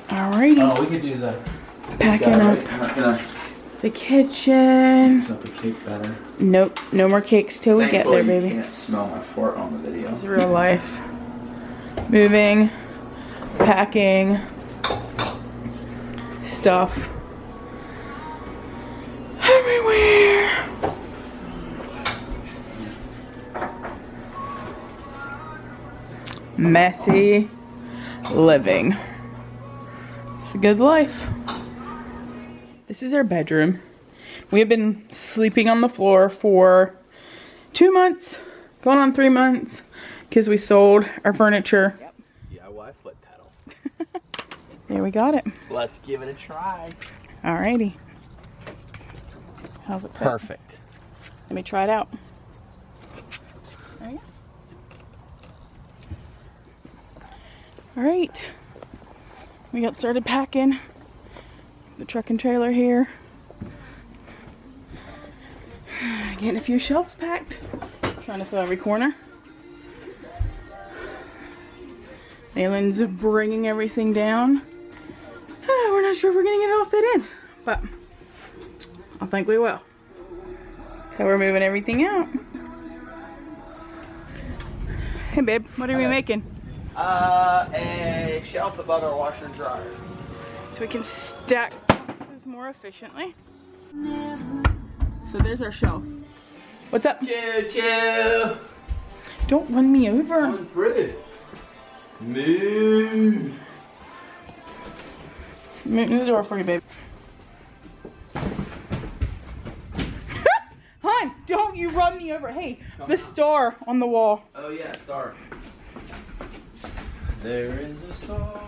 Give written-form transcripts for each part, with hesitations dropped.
Alrighty. Oh, we could do the packing guy, up right? I'm not gonna the kitchen. mix up the cake better. Nope, no more cakes till we get there, baby. You can't smell my fart on the video. It's real life. Moving, packing, stuff everywhere. Messy living. It's the good life. This is our bedroom. We have been sleeping on the floor for 2 months, going on 3 months, because we sold our furniture. Yep. DIY foot pedal. There we got it. Let's give it a try. Alrighty. How's it fit? Perfect. Let me try it out. There you go. Alright. We got started packing the truck and trailer here. Getting a few shelves packed. Trying to fill every corner. Aylin's bringing everything down. We're not sure if we're gonna get it all fit in, but I think we will. So we're moving everything out. Hey babe, what are we making? A shelf above our washer and dryer. So we can stack boxes more efficiently. So there's our shelf. What's up? Choo choo. Don't run me over. Going through. Move. Move the door for you, babe. Hon, don't you run me over. Hey, the star on the wall. Oh yeah, star. There is a star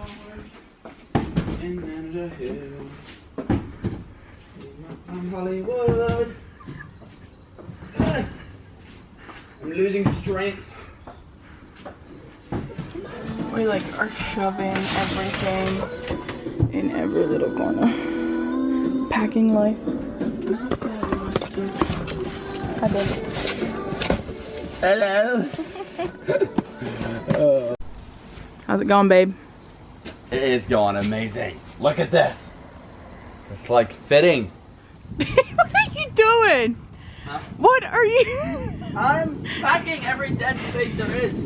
in the hill. From Hollywood. I'm losing strength. We like are shoving everything in every little corner. Packing life. Hi, baby. Hello. How's it going, babe? It is going amazing. Look at this. It's like fitting. What are you doing? Huh? What are you? I'm packing every dead space there is.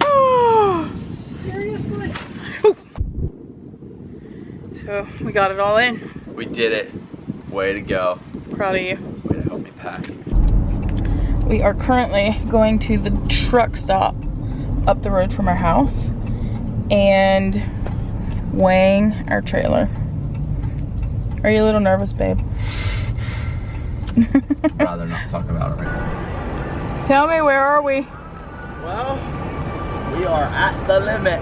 Oh. Seriously? So we got it all in. We did it. Way to go. Proud of you. Way to help me pack. We are currently going to the truck stop up the road from our house and weighing our trailer. Are you a little nervous, babe? I'd rather not talk about it right now. Tell me, where are we? Well, we are at the limit.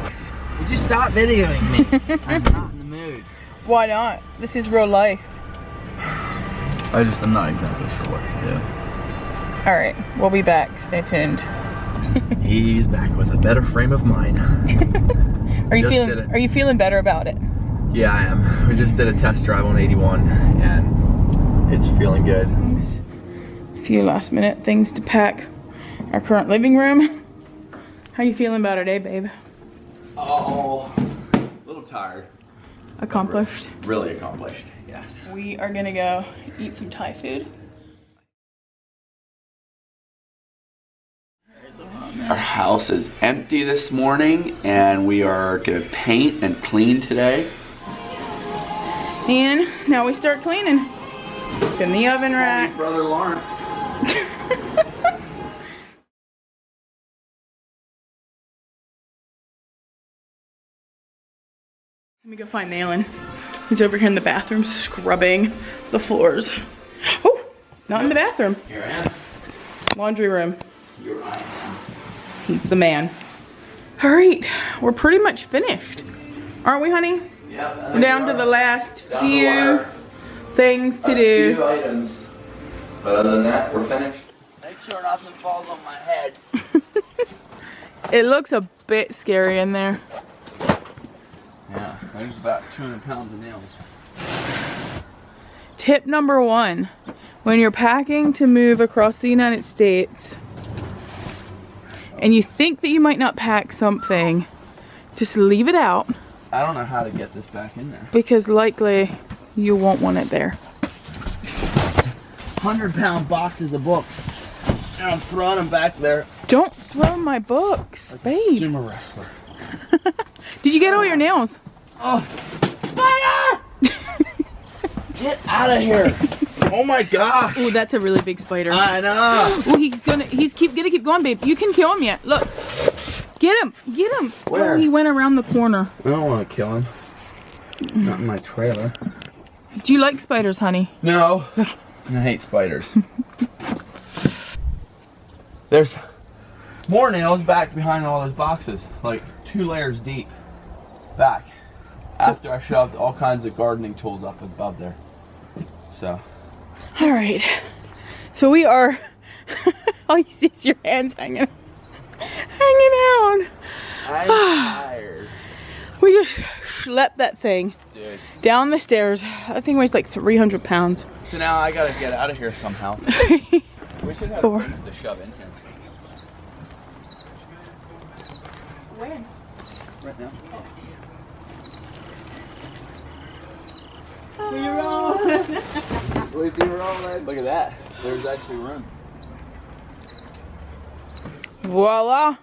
Would you stop videoing me? I'm not in the mood. Why not? This is real life. I'm not exactly sure what to do. Alright, we'll be back. Stay tuned. He's back with a better frame of mind. Are you feeling better about it? Yeah, I am. We just did a test drive on 81 and it's feeling good. A few last minute things to pack. Our current living room. How you feeling about it, eh, babe? Oh, a little tired. Accomplished. Really accomplished, yes. We are gonna go eat some Thai food. Our house is empty this morning and we are gonna paint and clean today. And now we start cleaning. In the oven racks. Brother Lawrence. Let me go find Naylin. He's over here in the bathroom scrubbing the floors. Oh, not in the bathroom. Here I am. Laundry room. Here I am. He's the man. All right, we're pretty much finished. Aren't we, honey? Yeah. We're down to the last few things to A do. few items. But other than that, we're finished. Make sure nothing falls on my head. It looks a bit scary in there. Yeah, there's about 200 pounds of nails. Tip number 1, when you're packing to move across the United States and you think that you might not pack something, just leave it out I don't know how to get this back in there. Because likely you won't want it there. 100-pound boxes of books. And I'm throwing them back there. Don't throw my books, Like a babe. sumo wrestler. Did you get all your nails? Oh, spider! Get out of here! Oh my gosh! Oh, that's a really big spider. I know. Oh, he's gonna keep going, babe. You can kill him yet. Look, get him. Where? Oh, he went around the corner. I don't want to kill him. Not in my trailer. Do you like spiders, honey? No. I hate spiders. There's more nails back behind all those boxes, like 2 layers deep back. After I shoved all kinds of gardening tools up above there. So. All right. So we are. All you see is your hands hanging out. I'm tired. We just schlepped that thing Dude. down the stairs. That thing weighs like 300 pounds. So now I gotta get out of here somehow. We should have Four. things to shove in here. When? Right now. We rolling. We be rolling. Look at that. There's actually room. Voila.